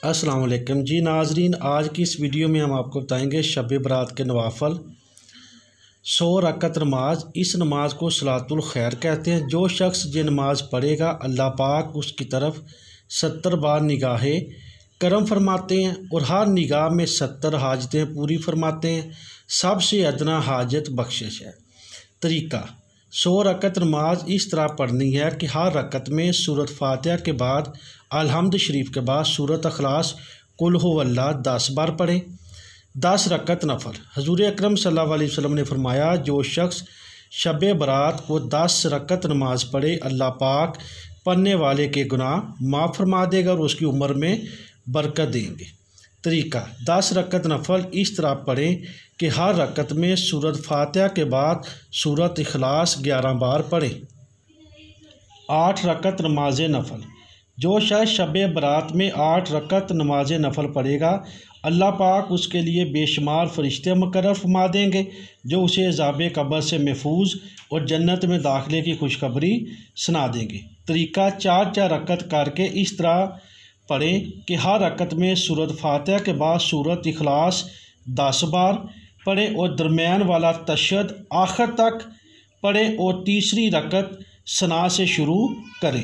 अस्सलाम वालेकुम जी नाजरीन, आज की इस वीडियो में हम आपको बताएंगे शब बरात के नवाफल 100 रकत नमाज। इस नमाज को सलातुल खैर कहते हैं। जो शख्स ये नमाज पढ़ेगा अल्लाह पाक उसकी तरफ 70 बार निगाहें करम फरमाते हैं और हर निगाह में 70 हाजतें पूरी फरमाते हैं। सबसे अदना हाजत बख्शिश है। तरीका 100 रकत नमाज इस तरह पढ़नी है कि हर रकत में सूरत फातिहा के बाद अलहम्द शरीफ के बाद सूरत अखलास कुल हु अल्लाह 10 बार पढ़ें। 10 रकत नफल। हजूर अकरम सल्लल्लाहु अलैहि वसल्लम ने फरमाया, जो शख्स शब बरात को 10 रकत नमाज पढ़े अल्लाह पाक पढ़ने वाले के गुनाह माफ़ फरमा देगा और उसकी उम्र में बरकत देंगे। तरीका 10 रकत नफल इस तरह पढ़ें कि हर रकत में सूरत फातिहा के बाद सूरत इखलास 11 बार पढ़ें। 8 रकत नमाज नफल। जो शख्स शब बरात में 8 रकत नमाज नफल पढ़ेगा अल्लाह पाक उसके लिए बेशुमार फरिश्ते मुकर्रर फरमा देंगे जो उसे अज़ाब कब्र से महफूज और जन्नत में दाखिले की खुशखबरी सुना देंगे। तरीका 4 रकत करके इस तरह पढ़ें कि हर रकत में सूरत फातिहा के बाद सूरत इखलास 10 बार पढ़ें और दरमियान वाला तशहद आखिर तक पढ़ें और तीसरी रकत सना से शुरू करें।